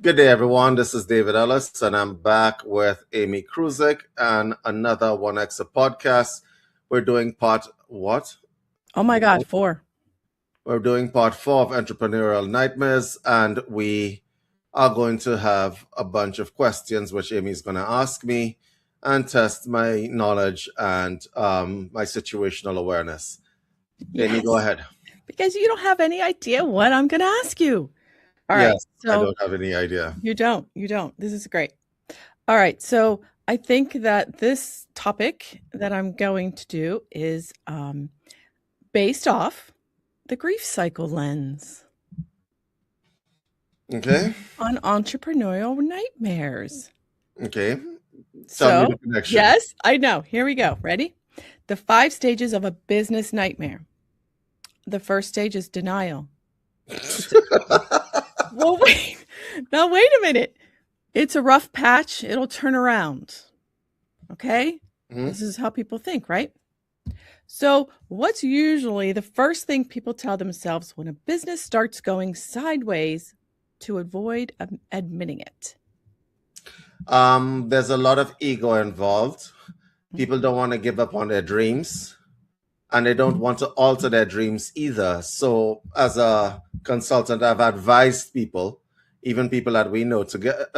Good day, everyone. This is David Ellis, and I'm back with Amy Kruzik and another One Extra podcast. We're doing part what? Oh my God, 4. We're doing part 4 of Entrepreneurial Nightmares, and we are going to have a bunch of questions which Amy's going to ask me and test my knowledge and my situational awareness. Amy, go Yes, ahead. because you don't have any idea what I'm gonna ask you. All right, Yes, I so don't have any idea. you don't. This is great. All right, so I think that this topic that I'm going to do is based off the grief cycle lens Okay. on entrepreneurial nightmares. Okay. Tell me the So, connection. yes, I know. Here we go. Ready? The 5 stages of a business nightmare. The first stage is denial. It's well, wait. Now wait a minute. It's a rough patch. It'll turn around. Okay? Mhm. This is how people think, right? So, what's usually the first thing people tell themselves when a business starts going sideways to avoid admitting it? There's a lot of ego involved. People don't want to give up on their dreams and they don't want to alter their dreams either. So, as a consultant, I've advised people, even people that we know, to get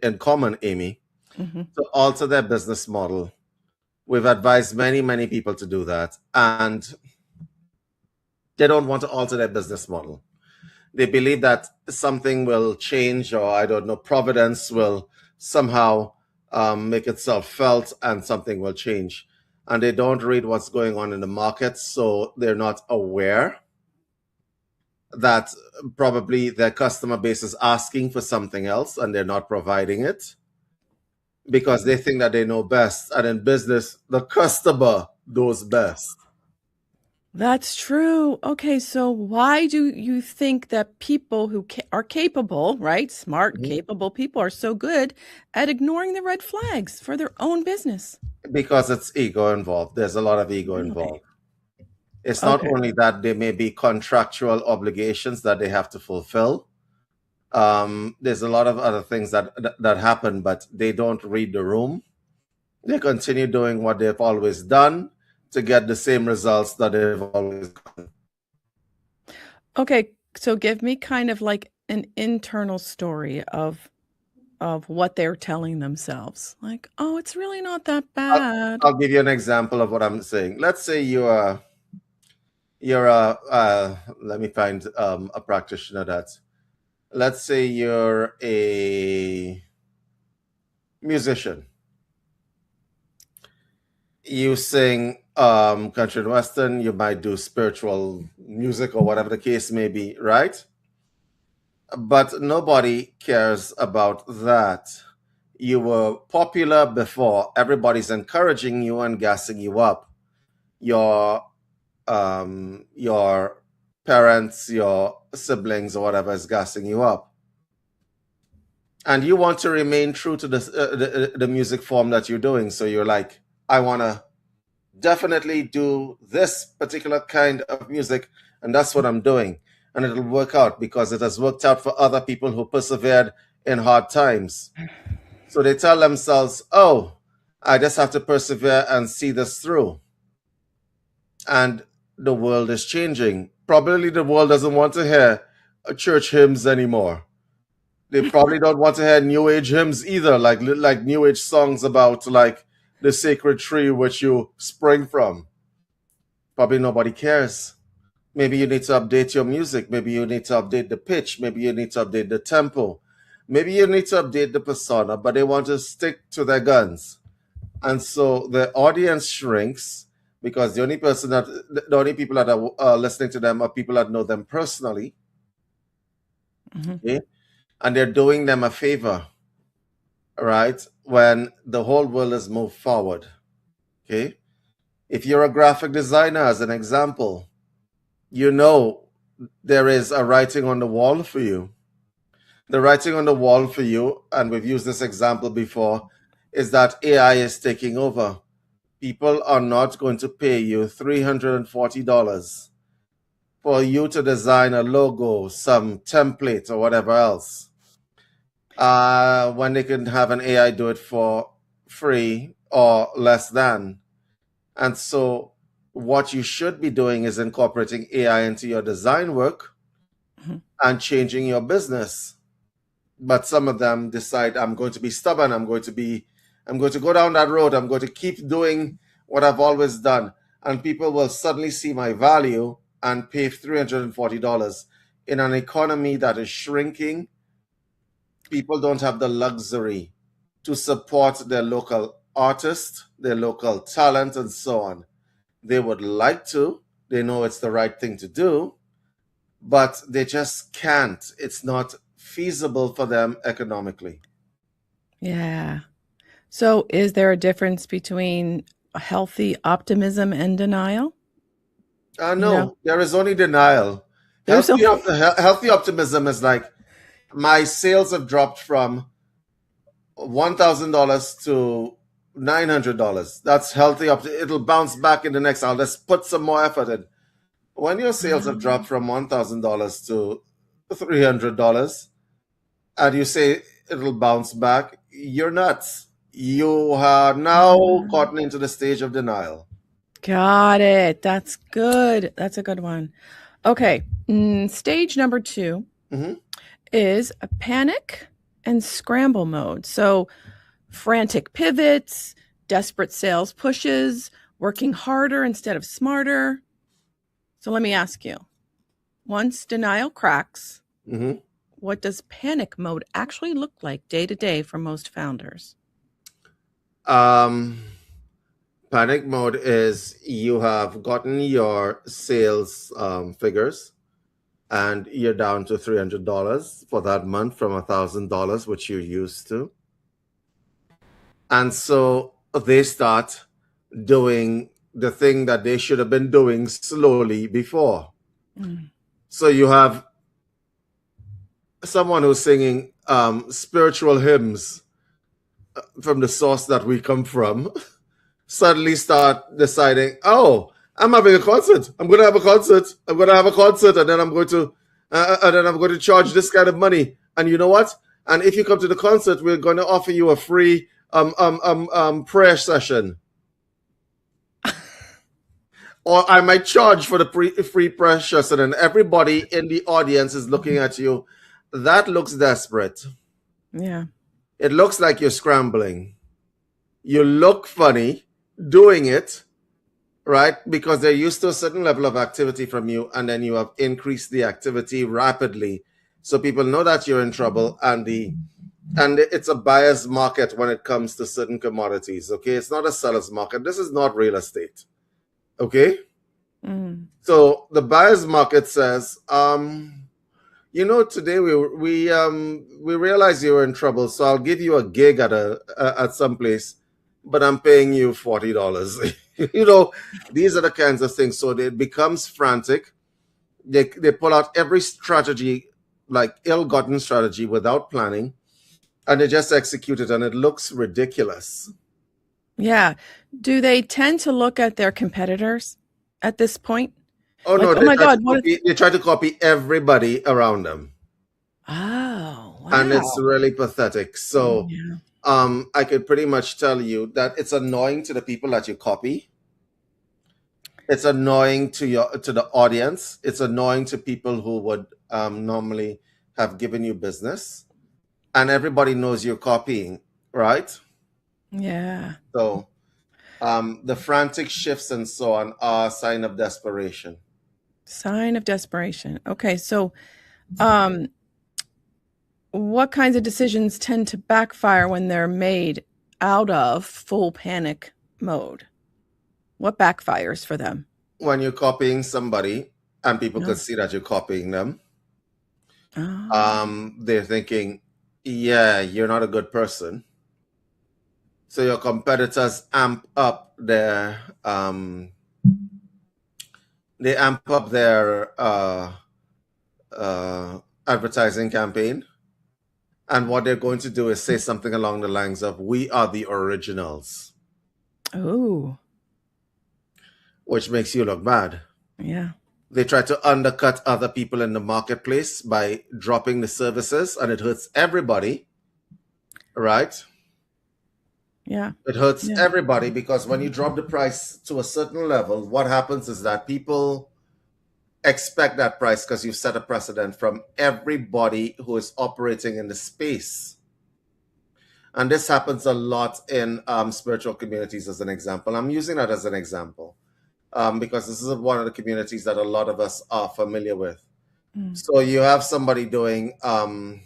in common, Amy, Mm-hmm. to alter their business model. We've advised many, many people to do that, and they don't want to alter their business model. They believe that something will change, or I don't know, providence will somehow make itself felt and something will change. And they don't read what's going on in the market, so they're not aware that probably their customer base is asking for something else and they're not providing it because they think that they know best. And in business, the customer knows best. That's true. Okay, so why do you think that people who are capable, right? Smart, Mhm. capable people are so good at ignoring the red flags for their own business? Because it's ego involved. There's a lot of ego Really? involved. It's not Okay. only that there may be contractual obligations that they have to fulfill. There's a lot of other things that happen, but they don't read the room. They continue doing what they've always done to get the same results that they've always. Okay, so give me kind of like an internal story of what they're telling themselves. Like, "Oh, it's really not that I'll, bad." I'll give you an example of what I'm saying. Let's say you're a let me find a practitioner that. Let's say you're a musician. You sing country and western. You might do spiritual music or whatever the case may be, right? But nobody cares about that. You were popular before. Everybody's encouraging you and gassing you up. Your parents, your siblings, or whatever is gassing you up, and you want to remain true to the music form that you're doing. So you're like, I want to definitely do this particular kind of music, and that's what I'm doing, and it'll work out because it has worked out for other people who persevered in hard times. So they tell themselves, oh, I just have to persevere and see this through. And the world is changing. Probably the world doesn't want to hear church hymns anymore. They probably don't want to hear new age hymns either, like new age songs about like the sacred tree which you spring from. Probably nobody cares. Maybe you need to update your music. Maybe you need to update the pitch. Maybe you need to update the tempo. Maybe you need to update the persona, but they want to stick to their guns. And so the audience shrinks because the only people that are listening to them are people that know them personally, Mhm. okay? And they're doing them a favor, right? When the whole world has moved forward, okay? If you're a graphic designer, as an example, you know there is a writing on the wall for you. The writing on the wall for you, and we've used this example before, is that AI is taking over. People are not going to pay you $340 for you to design a logo, some template, or whatever else. when they can have an AI do it for free or less than. And so, what you should be doing is incorporating AI into your design work Mhm. and changing your business. But some of them decide, I'm going to be stubborn. I'm going to go down that road. I'm going to keep doing what I've always done. And people will suddenly see my value and pay $340 in an economy that is shrinking. People don't have the luxury to support their local artist, their local talent, and so on. They would like to, they know it's the right thing to do, but they just can't. It's not feasible for them economically. Yeah. So, is there a difference between healthy optimism and denial? You know, No, there is only denial. there's only, Healthy optimism is like my sales have dropped from $1,000 to $900. That's healthy. It'll bounce back in the next. I'll just put some more effort in. When your sales have dropped from $1,000 to $300, and you say it'll bounce back, you're nuts. You are now gotten into the stage of denial. got it. That's good. That's a good one. Okay. Stage number 2 hmm is a panic and scramble mode. So, frantic pivots, desperate sales pushes, working harder instead of smarter. So, let me ask you, once denial cracks, hmm what does panic mode actually look like day to day for most founders? Um, Panic mode is you have gotten your sales figures and you're down to $300 for that month from $1,000, which you're used to. And so they start doing the thing that they should have been doing slowly before. Mm. So you have someone who's singing spiritual hymns from the source that we come from suddenly start deciding, oh, I'm having a concert. I'm going to have a concert. I'm going to have a concert, and then I'm going to charge this kind of money. And you know what? And if you come to the concert, we're going to offer you a free prayer session. Or I might charge for the free prayer session, and everybody in the audience is looking at you. That looks desperate. Yeah. It looks like you're scrambling. You look funny doing it, right? Because they're used to a certain level of activity from you, and then you have increased the activity rapidly. So people know that you're in trouble, and it's a buyer's market when it comes to certain commodities. Okay, it's not a seller's market. This is not real estate. Okay, so the buyer's market says, today we realize you were in trouble, so I'll give you a gig at some place, but I'm paying you $40. These are the kinds of things. So it becomes frantic. They pull out every strategy, like ill-gotten strategy, without planning, and they just execute it, and it looks ridiculous. Yeah. Do they tend to look at their competitors at this point? Oh Like, no, oh my God, what? they try to copy everybody around them, Oh, and it's wow. really pathetic. So Yeah. I could pretty much tell you that it's annoying to the people that you copy. It's annoying to the audience. It's annoying to people who would normally have given you business, and everybody knows you're copying, right? Yeah. So the frantic shifts and so on are a sign of desperation. Sign of desperation. Okay. So, um, what kinds of decisions tend to backfire when they're made out of full panic mode? What backfires for them? When you're copying somebody and people can No. see that you're copying them, Oh. they're thinking, yeah, you're not a good person. So your competitors amp up their advertising campaign, and what they're going to do is say something along the lines of, we are the originals, Oh. which makes you look bad. Yeah. They try to undercut other people in the marketplace by dropping the services, and it hurts everybody. right? Yeah. It hurts Yeah. everybody because when you drop the price to a certain level, what happens is that people expect that price because you've set a precedent from everybody who is operating in the space. And this happens a lot in spiritual communities, as an example. I'm using that as an example because this is one of the communities that a lot of us are familiar with. Mm. So you have somebody doing a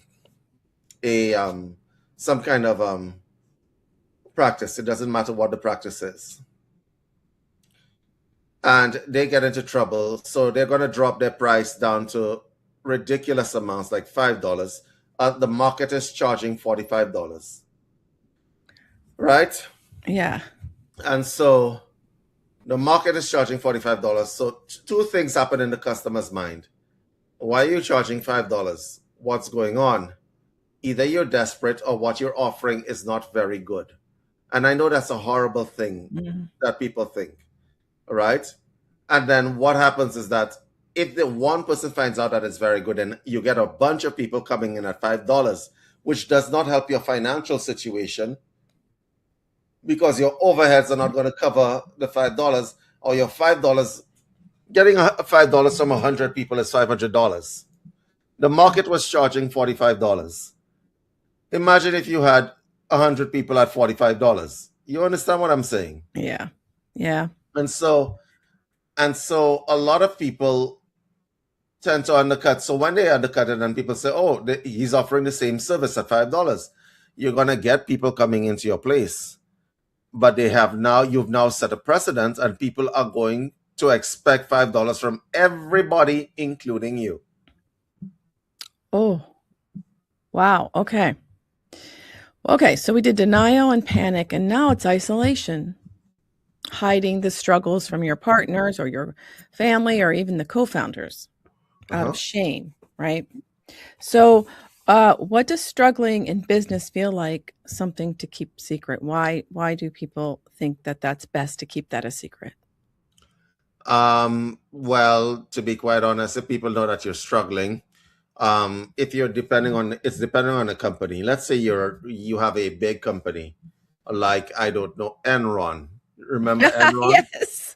some kind of practice. It doesn't matter what the practice is, and they get into trouble. So they're going to drop their price down to ridiculous amounts, like $5. The market is charging $45, right? Yeah. And so the market is charging $45. So two things happen in the customer's mind. Why are you charging $5? What's going on? Either you're desperate or what you're offering is not very good. And I know that's a horrible thing Mm. that people think, right? And then what happens is that if the one person finds out that it's very good, and you get a bunch of people coming in at $5, which does not help your financial situation because your overheads are not going to cover the $5, or your $5, getting $5 from 100 people is $500. The market was charging $45. Imagine if you had 100 people at $45. You understand what I'm saying? Yeah. Yeah. And so a lot of people tend to undercut. So when they undercut it and people say, "Oh, he's offering the same service at $5," you're gonna get people coming into your place. But you've now set a precedent, and people are going to expect $5 from everybody, including you. Oh, wow. Okay. Okay. So we did denial and panic, and now it's isolation, hiding the struggles from your partners or your family or even the co-founders out of shame, right? So, what does struggling in business feel like something to keep secret? Why do people think that that's best to keep that a secret? Well, to be quite honest, if people know that you're struggling, if you're depending on a company. Let's say you have a big company, like, I don't know, Enron. Remember Enron? Yes.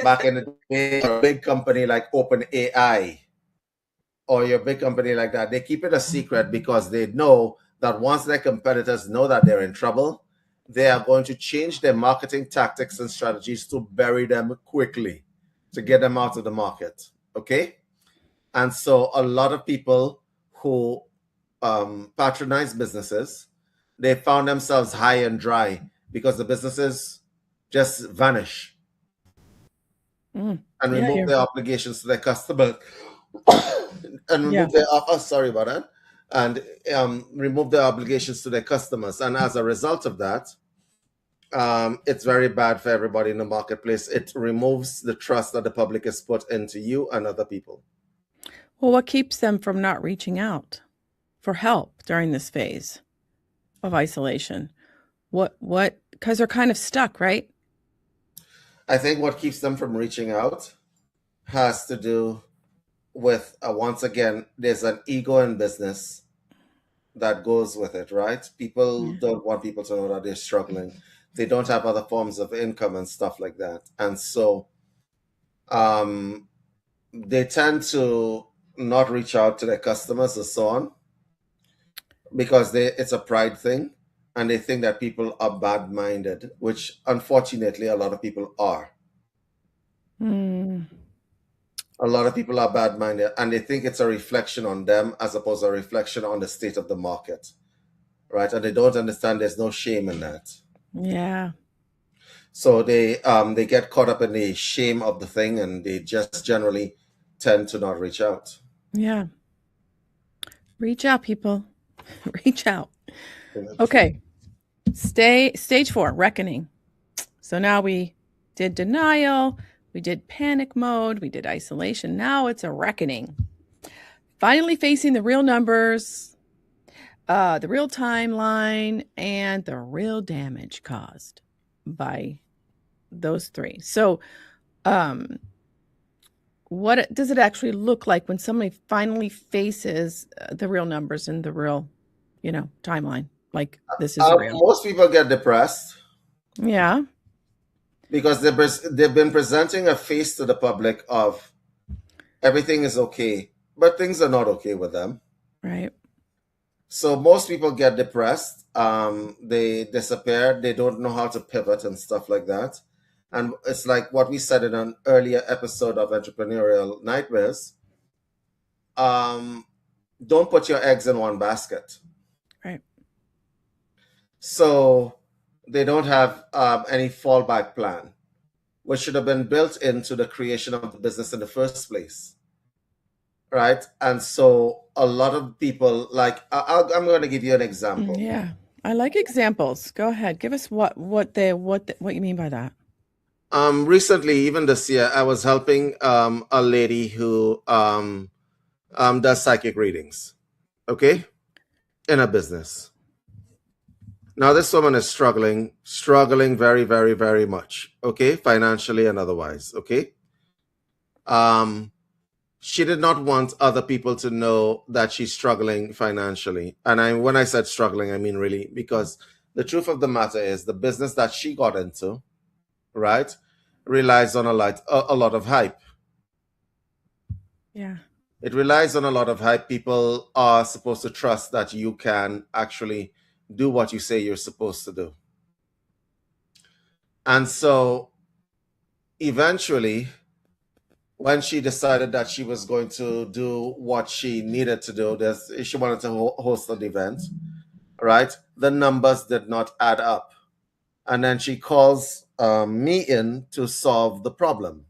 Back in the day, or a big company like OpenAI, or your big company like that, they keep it a secret because they know that once their competitors know that they're in trouble, they are going to change their marketing tactics and strategies to bury them quickly, to get them out of the market. Okay? And so a lot of people who patronize businesses, they found themselves high and dry because the businesses just vanish Mm. and Yeah, remove you're, their obligations to their customers and yeah. remove their sorry about that, and remove their obligations to their customers. And as a result of that, it's very bad for everybody in the marketplace. It removes the trust that the public has put into you and other people. Well, what keeps them from not reaching out for help during this phase of isolation? Because they're kind of stuck, right? I think what keeps them from reaching out has to do with, once again, there's an ego in business that goes with it, right? People Yeah. don't want people to know that they're struggling. They don't have other forms of income and stuff like that. And so um, they tend to not reach out to their customers and so on because it's a pride thing, and they think that people are bad minded, which unfortunately a lot of people are. Mm. A lot of people are bad minded, and they think it's a reflection on them as opposed to a reflection on the state of the market, right? And they don't understand there's no shame in that. Yeah. So they get caught up in the shame of the thing, and they just generally tend to not reach out. Yeah. Reach out, people. Reach out. Okay. Stage 4, reckoning. So now we did denial, we did panic mode, we did isolation. Now it's a reckoning. Finally facing the real numbers, the real timeline, and the real damage caused by those three. So, um, what does it actually look like when somebody finally faces the real numbers and the real timeline. Like this is real. Most people get depressed Yeah. because they've been presenting a face to the public of everything is okay, but things are not okay with them. Right. So most people get depressed. They disappear. They don't know how to pivot and stuff like that. And it's like what we said in an earlier episode of Entrepreneurial Nightmares. Um, don't put your eggs in one basket. Right. So they don't have any fallback plan, which should have been built into the creation of the business in the first place. Right. And so a lot of people, like, I'm going to give you an example. Yeah. I like examples. Go ahead. Give us what you mean by that. Recently, even this year, I was helping a lady who does psychic readings, okay, in a business. Now, this woman is struggling very, very, very much, okay, financially and otherwise, okay. She did not want other people to know that she's struggling financially. And when I said struggling, I mean really, because the truth of the matter is the business that she got into, right, relies on a lot of hype. Yeah. It relies on a lot of hype. People are supposed to trust that you can actually do what you say you're supposed to do. And so eventually, when she decided that she was going to do what she needed to do, she wanted to host an event, right? The numbers did not add up. And then she calls me in to solve the problem.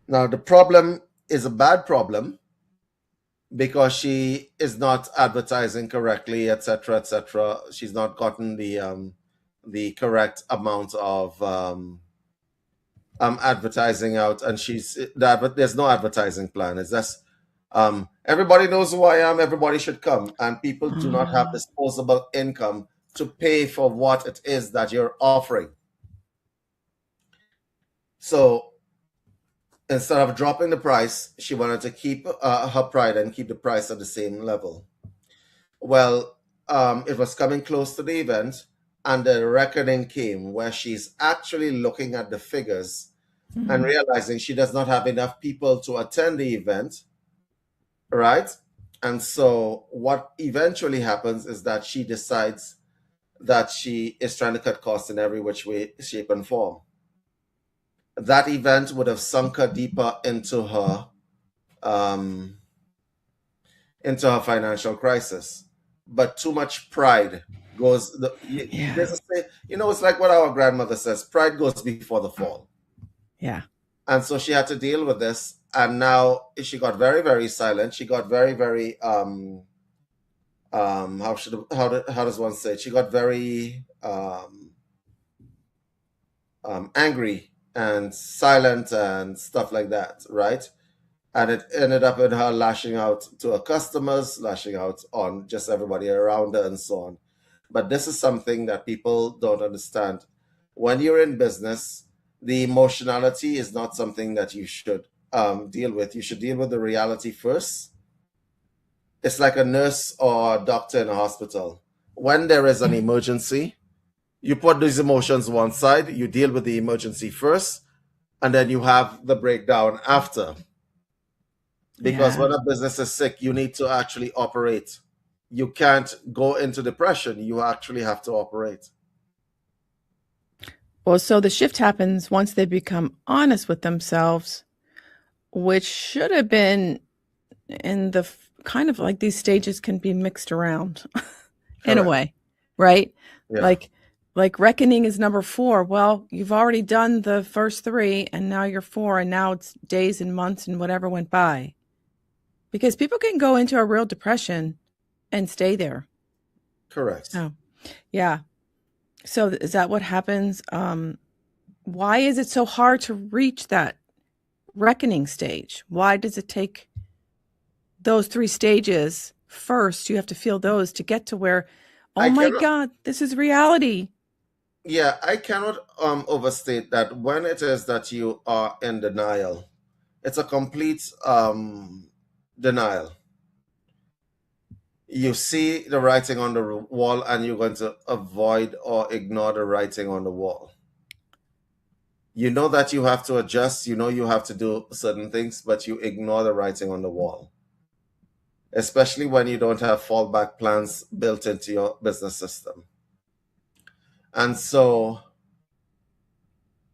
Now, the problem is a bad problem because she is not advertising correctly, etc., etc. She's not gotten the correct amount of advertising out, and there's no advertising plan. It's just everybody knows who I am. Everybody should come, and people do not have disposable income to pay for what it is that you're offering. So instead of dropping the price, she wanted to keep her pride and keep the price at the same level. Well, it was coming close to the event, and the reckoning came where she's actually looking at the figures and realizing she does not have enough people to attend the event, right? And so what eventually happens is that she decides that she is trying to cut costs in every which way, shape, and form. That event would have sunk her deeper into her financial crisis. But too much pride goes. It's like what our grandmother says: pride goes before the fall. Yeah. And so she had to deal with this, and now she got very, very silent. She got very, very how does one say it? She got very angry and silent and stuff like that, right? And it ended up in her lashing out to her customers, lashing out on just everybody around her, and so on. But this is something that people don't understand. When you're in business, the emotionality is not something that you should deal with. You should deal with the reality first. It's like a nurse or a doctor in a hospital. When there is an emergency, you put these emotions one side, you deal with the emergency first, and then you have the breakdown after. Because when a business is sick, you need to actually operate. You can't go into depression. You actually have to operate. Well, so the shift happens once they become honest with themselves, which should have been in the kind of like these stages can be mixed around in a way, right? Yeah. Like reckoning is number 4. Well, you've already done the first 3 and now you're 4 and now it's days and months and whatever went by. Because people can go into a real depression and stay there. Correct. So, yeah. So is that what happens? Why is it so hard to reach that reckoning stage? Why does it take those 3 stages first? You have to feel those to get to where, God, this is reality. Yeah, I cannot overstate that when it is that you are in denial, it's a complete denial. You see the writing on the wall and you're going to avoid or ignore the writing on the wall. You know that you have to adjust, you know you have to do certain things, but you ignore the writing on the wall, especially when you don't have fallback plans built into your business system. And so,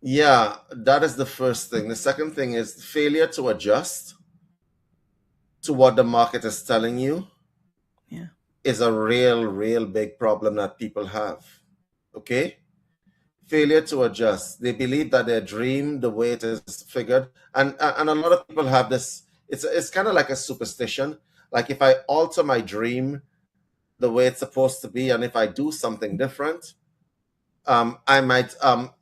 yeah, that is the first thing. The second thing is failure to adjust to what the market is telling you Yeah. is a real big problem that people have. Okay? Failure to adjust. They believe that their dream, the way it is figured, and a lot of people have this. It's kind of like a superstition. Like if I alter my dream the way it's supposed to be, and if I do something different, I might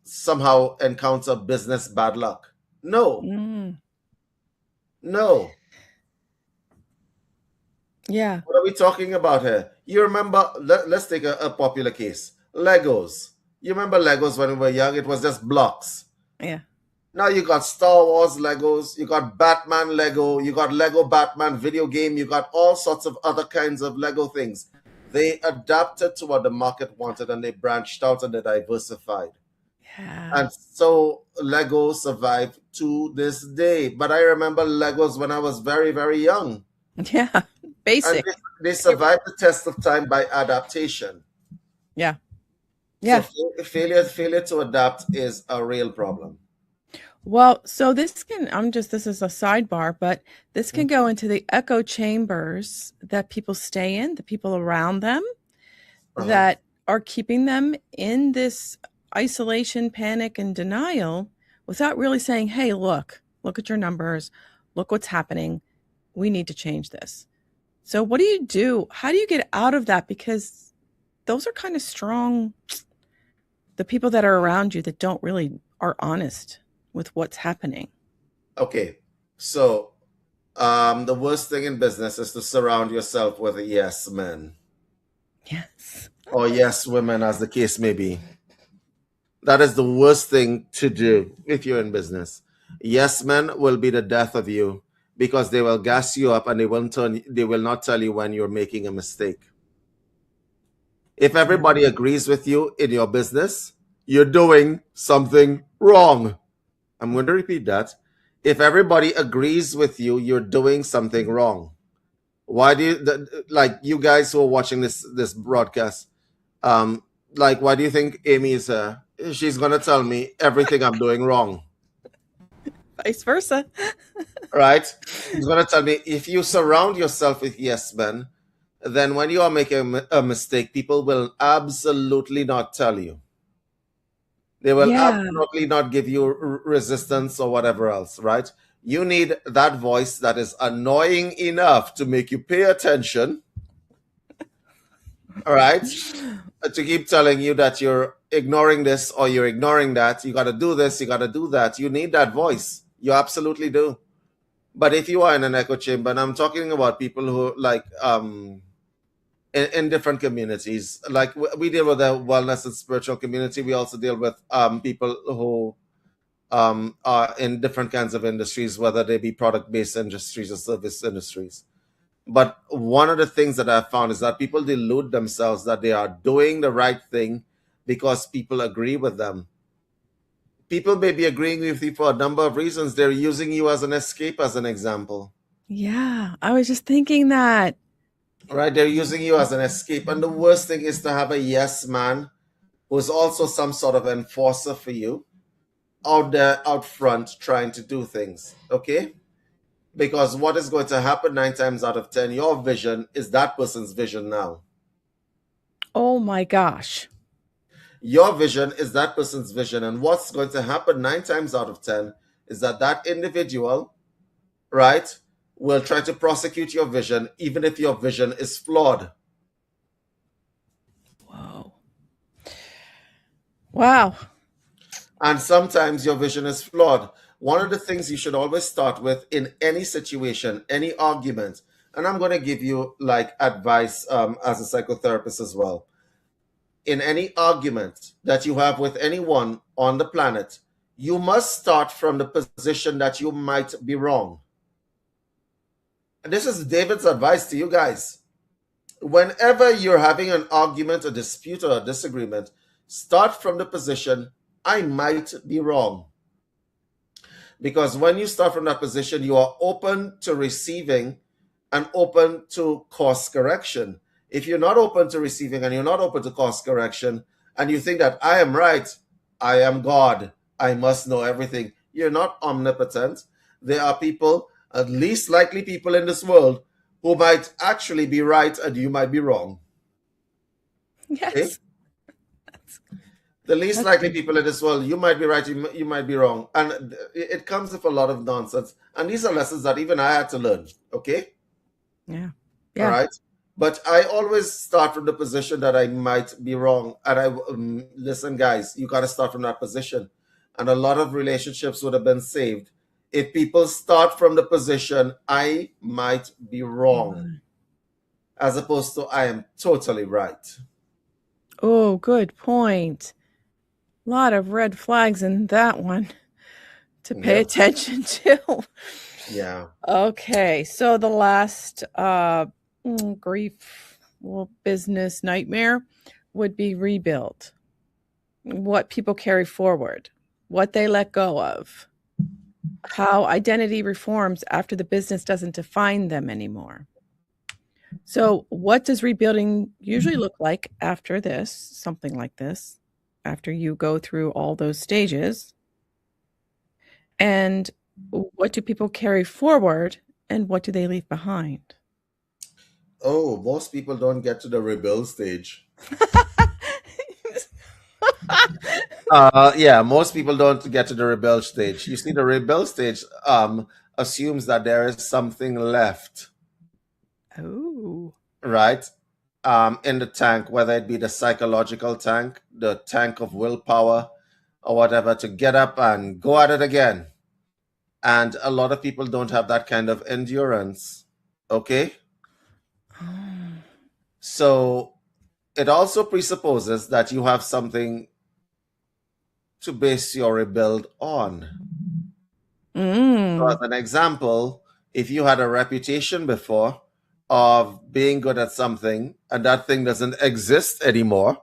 somehow encounter business bad luck. No, Mm. no. Yeah. What are we talking about here? You remember? Let's take a popular case. Legos. You remember Legos when we were young? It was just blocks. Yeah. Now you got Star Wars Legos, you got Batman Lego, you got Lego Batman video game, you got all sorts of other kinds of Lego things. They adapted to what the market wanted and they branched out and they diversified. Yeah. And so Lego survived to this day. But I remember Legos when I was very young. Yeah. And Basic. they survived the test of time by adaptation. Yeah. So Yeah. failure to adapt is a real problem. Well, so this is a sidebar, but this can go into the echo chambers that people stay in, the people around them Uh-huh. that are keeping them in this isolation, panic, and denial without really saying, hey, look at your numbers, look what's happening. We need to change this. So, what do you do? How do you get out of that? Because those are kind of strong, the people that are around you that don't really are honest with what's happening. Okay. So the worst thing in business is to surround yourself with yes men Yes. or yes women, as the case may be. That is the worst thing to do if you're in business. Yes men will be the death of you because they will gas you up and they will not tell you when you're making a mistake. If everybody agrees with you in your business, you're doing something wrong. I'm going to repeat that. If everybody agrees with you, you're doing something wrong. Why do like you guys who are watching this broadcast? Like why do you think Amy is? She's gonna tell me everything I'm doing wrong, Vice versa. right? She's gonna tell me if you surround yourself with yes men, then when you are making a mistake, people will absolutely not tell you. They will Yeah. absolutely not give you resistance or whatever else, right? You need that voice that is annoying enough to make you pay attention, all right? To keep telling you that you're ignoring this or you're ignoring that. You got to do this, you got to do that. You need that voice. You absolutely do. But if you are in an echo chamber, and I'm talking about people who like in different communities, like we deal with the wellness and spiritual community. We also deal with people who are in different kinds of industries, whether they be product based industries or service industries. But one of the things that I've found is that people delude themselves that they are doing the right thing because people agree with them. People may be agreeing with you for a number of reasons. They're using you as an escape, as an example. Yeah. I was just thinking that. Right? They're using you as an escape. And the worst thing is to have a yes man who's also some sort of enforcer for you out there, out front, trying to do things. Okay? Because what is going to happen 9 times out of 10, your vision is that person's vision now. Oh my gosh. Your vision is that person's vision. And what's going to happen 9 times out of 10 is that that individual, right, will try to prosecute your vision, even if your vision is flawed. Whoa. Wow. And sometimes your vision is flawed. One of the things you should always start with in any situation, any argument, and I'm going to give you like advice as a psychotherapist as well. In any argument that you have with anyone on the planet, you must start from the position that you might be wrong. And this is David's advice to you guys. Whenever you're having an argument, a dispute, or a disagreement, start from the position, I might be wrong. Because when you start from that position, you are open to receiving and open to course correction. If you're not open to receiving and you're not open to course correction, and you think that I am right, I am God, I must know everything, you're not omnipotent. There are people, at least likely people in this world, who might actually be right and you might be wrong. Okay? Yes. The least That's likely good. people in this world, you might be right, you might be wrong. And it comes with a lot of nonsense. And these are lessons that even I had to learn. Okay? Yeah. All Yeah. right. But I always start from the position that I might be wrong. And listen, guys, you got to start from that position. And a lot of relationships would have been saved if people start from the position I might be wrong, as opposed to I am totally right. Oh, good point. A lot of red flags in that one to pay Yep. attention to. Yeah. Okay, so the last grief, well, business nightmare would be rebuild. What people carry forward, what they let go of, how identity reforms after the business doesn't define them anymore. So, what does rebuilding usually look like after this, something like this, after you go through all those stages? And what do people carry forward and what do they leave behind? Oh, most people don't get to the rebuild stage. Yeah, most people don't get to the rebuild stage. You see, the rebuild stage assumes that there is something left, Oh. right? In the tank, whether it be the psychological tank, the tank of willpower, or whatever, to get up and go at it again. And a lot of people don't have that kind of endurance. Okay? So it also presupposes that you have something to base your rebuild on. So, as Mm. an example, if you had a reputation before of being good at something and that thing doesn't exist anymore,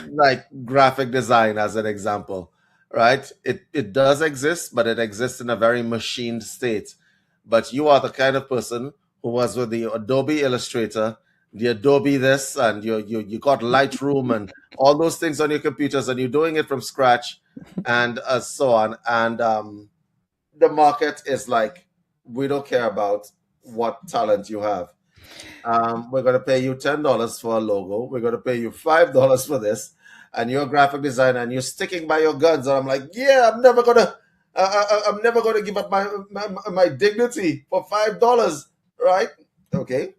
like graphic design as an example, right? It does exist, but it exists in a very machined state. But you are the kind of person who was with the Adobe Illustrator, the Adobe this, and you got Lightroom and all those things on your computers, and you're doing it from scratch, and so on. And the market is like, we don't care about what talent you have. We're going to pay you $10 for a logo. We're going to pay you $5 for this, and you're a graphic designer, and you're sticking by your guns. And I'm like, yeah, I'm never gonna give up my dignity for $5, right? Okay.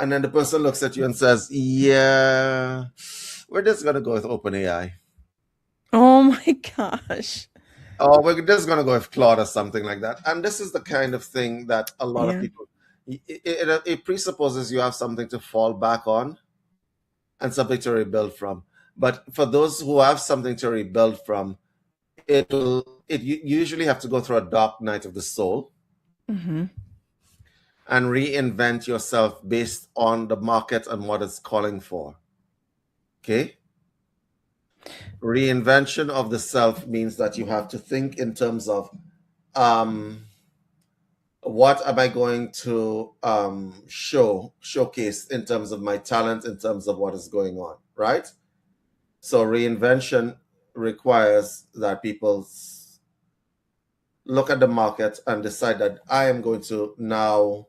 And then the person looks at you and says, yeah, we're just gonna go with OpenAI. Oh my gosh. Or we're just going to go with Claude or something like that. And this is the kind of thing that a lot of Yeah. people, it presupposes you have something to fall back on and something to rebuild from. But for those who have something to rebuild from, you usually have to go through a dark night of the soul Mm-hmm. and reinvent yourself based on the market and what it's calling for. Okay? Reinvention of the self means that you have to think in terms of um, what am I going to showcase in terms of my talent, in terms of what is going on, right? So reinvention requires that people look at the market and decide that I am going to now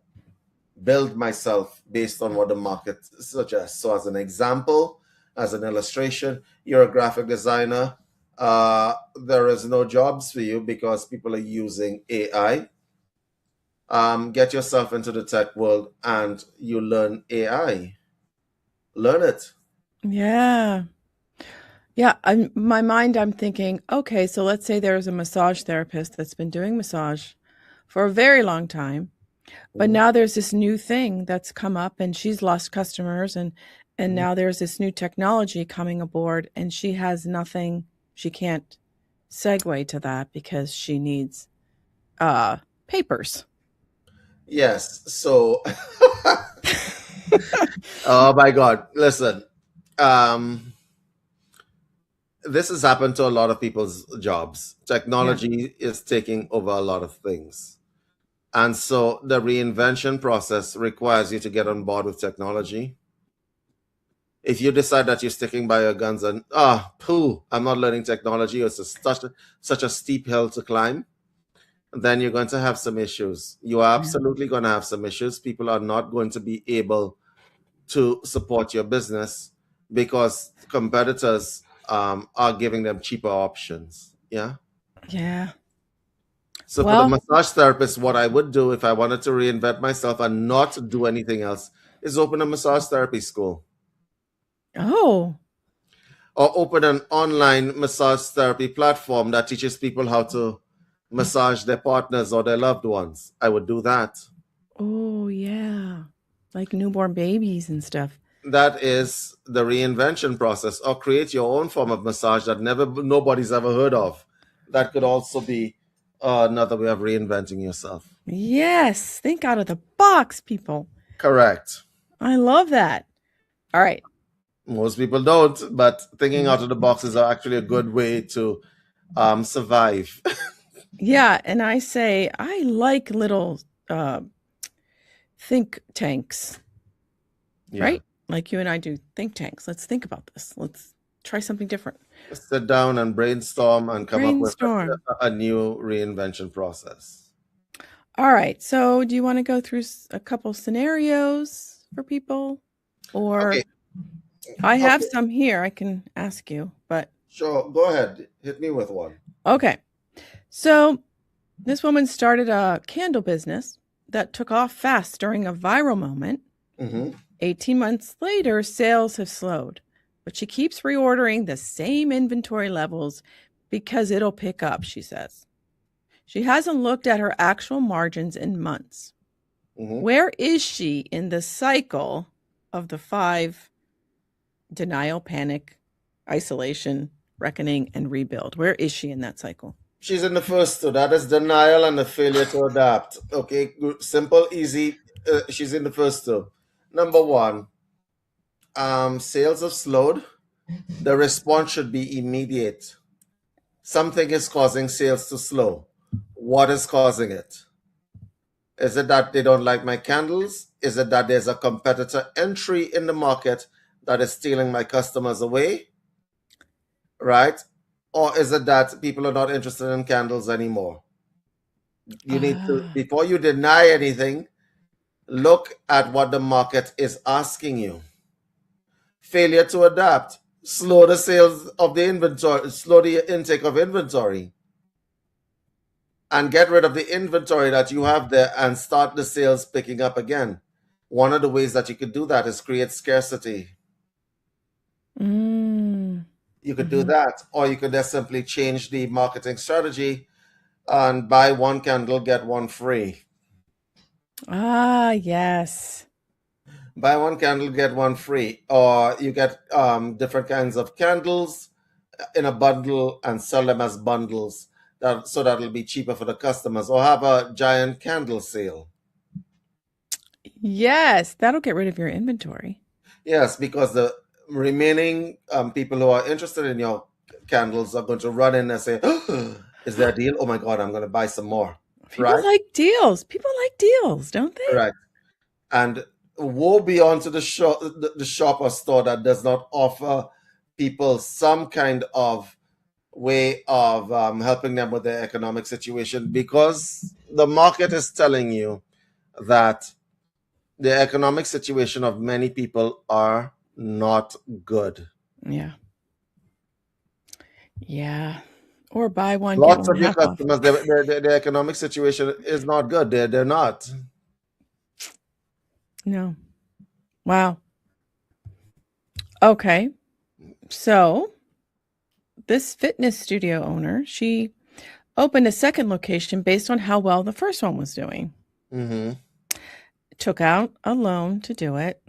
build myself based on what the market suggests. So, as an example, as an illustration, you're a graphic designer. There is no jobs for you because people are using AI. Get yourself into the tech world and you learn AI. Learn it. Yeah. Yeah. In my mind, I'm thinking, okay, so let's say there's a massage therapist that's been doing massage for a very long time. But Mhm, now there's this new thing that's come up and she's lost customers and mhm. now there's this new technology coming aboard and she has nothing. She can't segue to that because she needs uh papers. Yes. So, oh my God. Listen, um, this has happened to a lot of people's jobs. Yeah. Technology is taking over a lot of things. And so the reinvention process requires you to get on board with technology. If you decide that you're sticking by your guns and, pooh, I'm not learning technology, it's such a steep hill to climb, then you're going to have some issues. You are Yeah. absolutely going to have some issues. People are not going to be able to support your business because competitors are giving them cheaper options. Yeah. Yeah. So for the Well, massage therapist, what I would do if I wanted to reinvent myself and not do anything else is open a massage therapy school oh, or open an online massage therapy platform that teaches people how to massage their partners or their loved ones. I would do that. oh, yeah. Like newborn babies and stuff. That is the reinvention process, or create your own form of massage that nobody's ever heard of. That could also be another way of reinventing yourself. Yes. Think out of the box, people. Correct. I love that. All right. Most people don't, but thinking out Mm. of the box is actually a good way to survive. Yeah. And I say, I like little uh, think tanks, Yeah. right? Like you and I do think tanks. Let's think about this. Let's try something different. Sit down and brainstorm and come up with Brainstorm. a new reinvention process. All right. So, do you want to go through a couple scenarios for people? Okay. Or I have Okay. some here I can ask you, but Sure. Go ahead. Hit me with one. okay. So, this woman started a candle business that took off fast during a viral moment. Mm-hmm. 18 months later, sales have slowed, but she keeps reordering the same inventory levels because it'll pick up, she says. She hasn't looked at her actual margins in months. Mm-hmm. Where is she in the cycle of the 5 denial, panic, isolation, reckoning, and rebuild? Where is she in that cycle? She's in the first two. That is denial and the failure to adapt. Okay. Good. Simple, easy. She's in the first two. Number one, sales have slowed. The response should be immediate. Something is causing sales to slow. What is causing it? Is it that they don't like my candles? Is it that there's a competitor entry in the market that is stealing my customers away? Right? Or is it that people are not interested in candles anymore? You need to, Ah, before you deny anything, look at what the market is asking you. Failure to adapt. Slow the sales of the inventory, slow the intake of inventory, and get rid of the inventory that you have there and start the sales picking up again. One of the ways that you could do that is create scarcity. mm, You could do mhm. that, or you could just simply change the marketing strategy and buy one candle, get one free. Ah, yes. Buy one candle, get one free. Or you get different kinds of candles in a bundle and sell them as bundles so that'll be cheaper for the customers. Or have a giant candle sale. Yes, that'll get rid of your inventory. Yes, because the remaining people who are interested in your candles are going to run in and say, is there a deal? Oh my God, I'm going to buy some more. People Right? like deals. People like deals, don't they? Correct. And woe be unto the shop or store that does not offer people some kind of way of helping them with their economic situation, because the market is telling you that the economic situation of many people are not good. Yeah. Yeah. Or buy one, get Lots one of your half off. customers, their economic situation is not good. They're not. No. Wow. Okay. So, this fitness studio owner, she opened a second location based on how well the first one was doing. Hmm. Took out a loan to do it.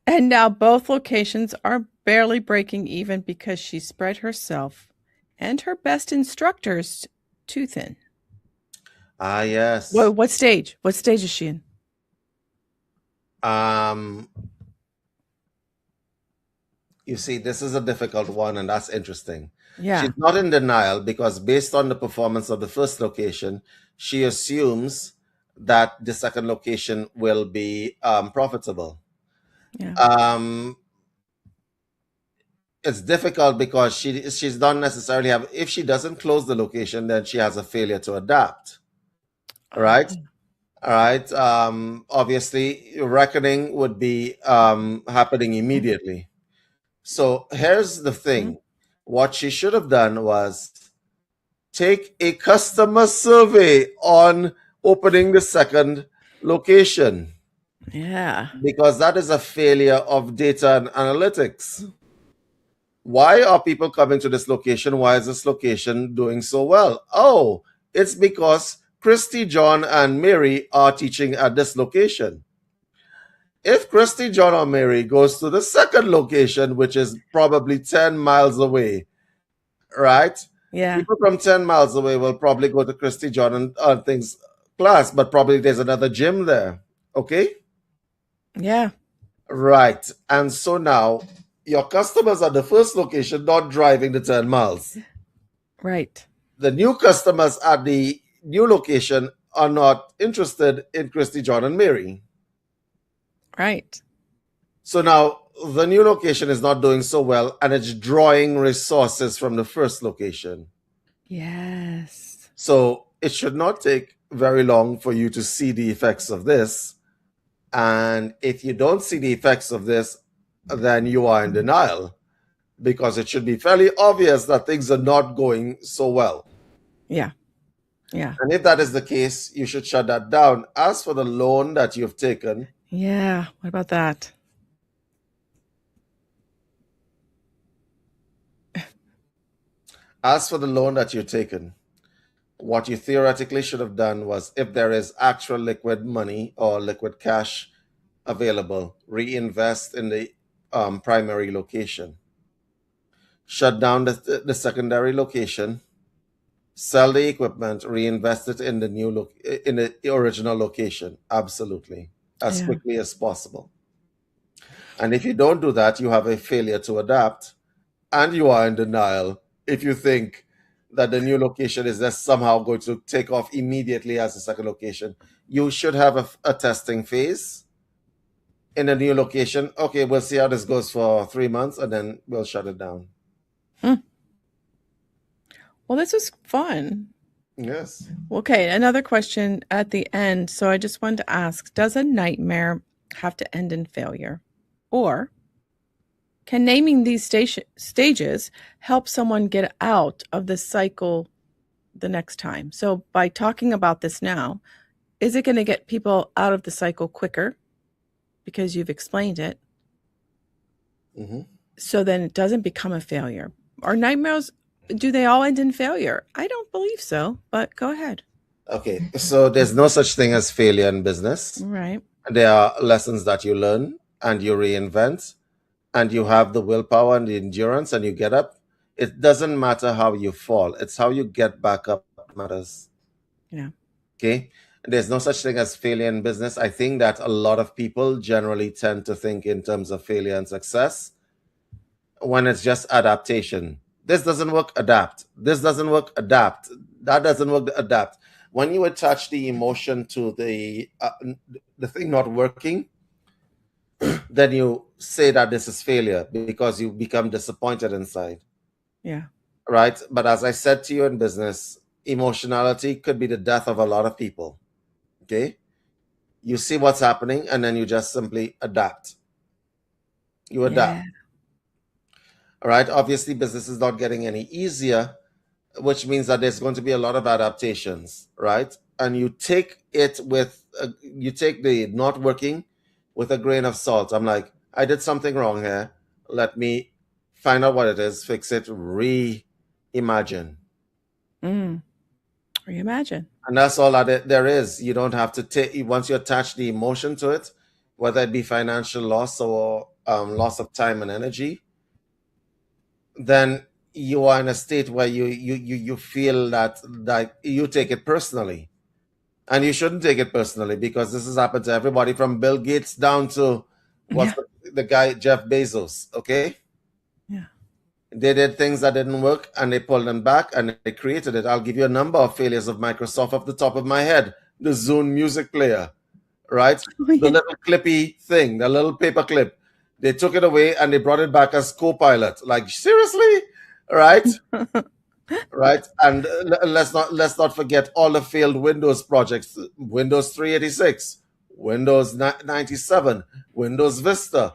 And now both locations are barely breaking even because she spread herself and her best instructors too thin. Ah, yes. What stage? What stage is she in? Um, you see, this is a difficult one, and that's interesting. Yeah. She's not in denial because, based on the performance of the first location, she assumes that the second location will be profitable. Yeah. Um, it's difficult because she's not necessarily have. If she doesn't close the location, then she has a failure to adapt. Right. Oh, All right. Obviously, reckoning would be happening immediately. So here's the mhm. thing. What she should have done was take a customer survey on opening the second location, Yeah. because that is a failure of data and analytics. Why are people coming to this location? Why is this location doing so well? Oh, it's because Christy, John, and Mary are teaching at this location. If Christy, John, or Mary goes to the second location, which is probably 10 miles away, right? Yeah. People from 10 miles away will probably go to Christy, John, and things class, but probably there's another gym there. Okay? Yeah. Right. And so now your customers at the first location not driving the 10 miles. Right. The new customers at the new location are not interested in Christy, John, and Mary. Right. So now the new location is not doing so well, and it's drawing resources from the first location. Yes. So it should not take very long for you to see the effects of this. And if you don't see the effects of this, then you are in denial, because it should be fairly obvious that things are not going so well. Yeah. Yeah. And if that is the case, you should shut that down. As for the loan that you've taken, Yeah. What about that? as for the loan that you've taken, what you theoretically should have done was, if there is actual liquid money or liquid cash available, reinvest in the primary location. Shut down the secondary location, sell the equipment, reinvest it in the in the original location. Absolutely, as Yeah. quickly as possible. And if you don't do that, you have a failure to adapt, and you are in denial if you think that the new location is just somehow going to take off immediately as the second location. You should have a testing phase in a new location. Okay, we'll see how this goes for 3 months, and then we'll shut it down. Hmm. Well, this was fun. Yes. Okay, another question at the end. So I just wanted to ask, does a nightmare have to end in failure? Or can naming these stages help someone get out of the cycle the next time? So by talking about this now, is it going to get people out of the cycle quicker because you've explained it? Hmm. So then it doesn't become a failure. Are nightmares, do they all end in failure? I don't believe so, but go ahead. Okay, so there's no such thing as failure in business. Right. There are lessons that you learn and you reinvent, and you have the willpower and the endurance, and you get up. It doesn't matter how you fall, it's how you get back up that matters. Yeah. Okay. There's no such thing as failure in business. I think that a lot of people generally tend to think in terms of failure and success when it's just adaptation. This doesn't work, adapt. This doesn't work, adapt. That doesn't work, adapt. When you attach the emotion to the thing not working, then you say that this is failure because you become disappointed inside. Yeah. Right? But as I said to you, in business, emotionality could be the death of a lot of people. Okay? You see what's happening, and then you just simply adapt. You adapt. Yeah. All right? Obviously, business is not getting any easier, which means that there's going to be a lot of adaptations, right? And you take it with, you take the not working with a grain of salt. I'm like, I did something wrong here. Let me find out what it is, fix it, reimagine. Reimagine. And that's all that there is. You don't have to take, once you attach the emotion to it, whether it be financial loss or loss of time and energy, then you are in a state where you feel that you take it personally. And you shouldn't take it personally because this has happened to everybody from Bill Gates down to what's Yeah. the guy, Jeff Bezos. Okay. Yeah. They did things that didn't work and they pulled them back and they created it. I'll give you a number of failures of Microsoft off the top of my head. The Zune music player, right? Oh, The yeah. little clippy thing, the little paper clip. They took it away and they brought it back as co-pilot. Like, seriously? Right? Right? And let's not forget all the failed Windows projects. Windows 386, Windows 97, Windows Vista.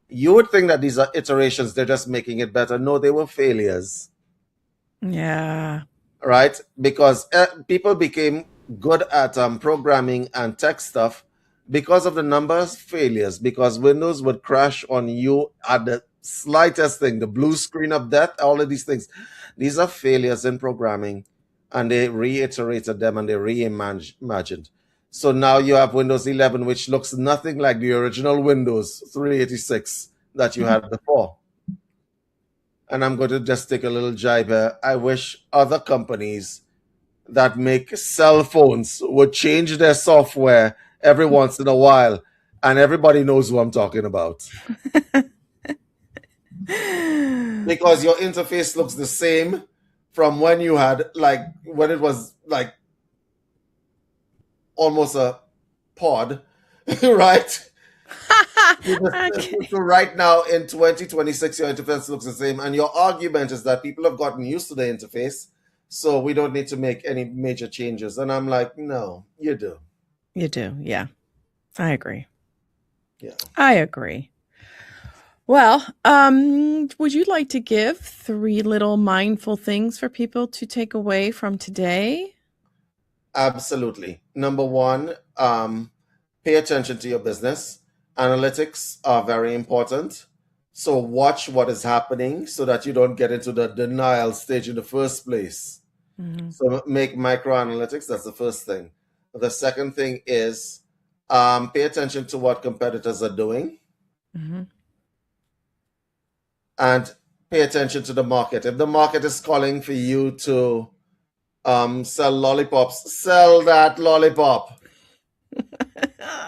You would think that these are iterations, they're just making it better. No, they were failures, Yeah. right? Because people became good at programming and tech stuff because of the numbers failures, because Windows would crash on you at the slightest thing, the blue screen of death, all of these things. These are failures in programming, and they reiterated them and they reimagined. So now you have Windows 11, which looks nothing like the original Windows 386 that you had before. And I'm going to just take a little jibe here. I wish other companies that make cell phones would change their software every once in a while, and everybody knows who I'm talking about. Because your interface looks the same from when you had, like, when it was like almost a pod, right? Okay. So right now in 2026, your interface looks the same, and your argument is that people have gotten used to the interface, so we don't need to make any major changes. And I'm like, no, you do. You do. Yeah. I agree. Yeah. I agree. Well, would you like to give 3 little mindful things for people to take away from today? Absolutely. Number one, pay attention to your business. Analytics are very important. So watch what is happening so that you don't get into the denial stage in the first place. Mm-hmm. So make micro analytics. That's the first thing. The second thing is pay attention to what competitors are doing Mm-hmm. and pay attention to the market. If the market is calling for you to sell lollipops, sell that lollipop.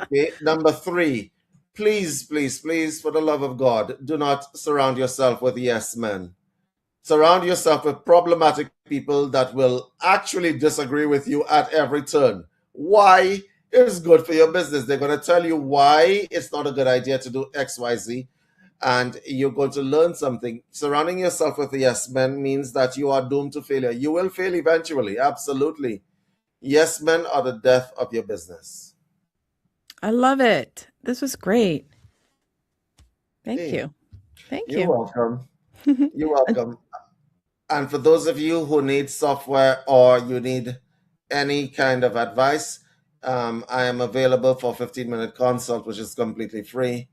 Okay. Number three, please, please, please, for the love of God, do not surround yourself with yes men. Surround yourself with problematic people that will actually disagree with you at every turn. Why? It's good for your business. They're going to tell you why it's not a good idea to do XYZ, and you're going to learn something. Surrounding yourself with yes men means that you are doomed to failure. You will fail eventually, absolutely. Yes men are the death of your business. I love it. This was great. Thank Hey, you. Thank you're you. welcome. You're welcome. And for those of you who need software or you need any kind of advice, I am available for a 15-minute consult, which is completely free.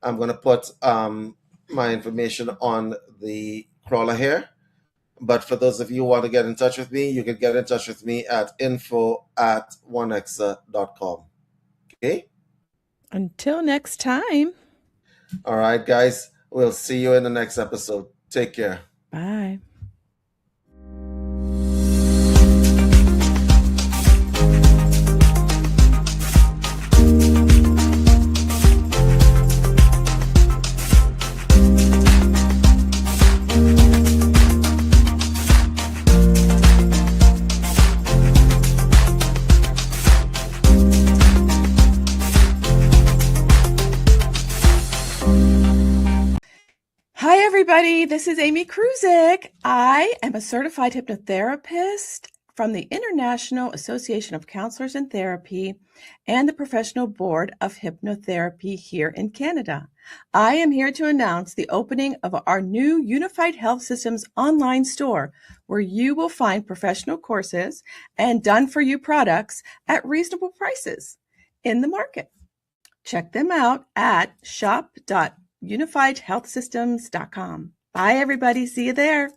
I'm going to put my information on the crawler here. But for those of you who want to get in touch with me, you can get in touch with me at info@onexa.com. Okay? Until next time. All right, guys. We'll see you in the next episode. Take care. Bye. Hi, everybody. This is Amy Kruzik. I am a certified hypnotherapist from the International Association of Counselors in Therapy and the Professional Board of Hypnotherapy here in Canada. I am here to announce the opening of our new Unified Health Systems online store, where you will find professional courses and done-for-you products at reasonable prices in the market. Check them out at shop.unifiedhealthsystems.com. Bye, everybody. See you there.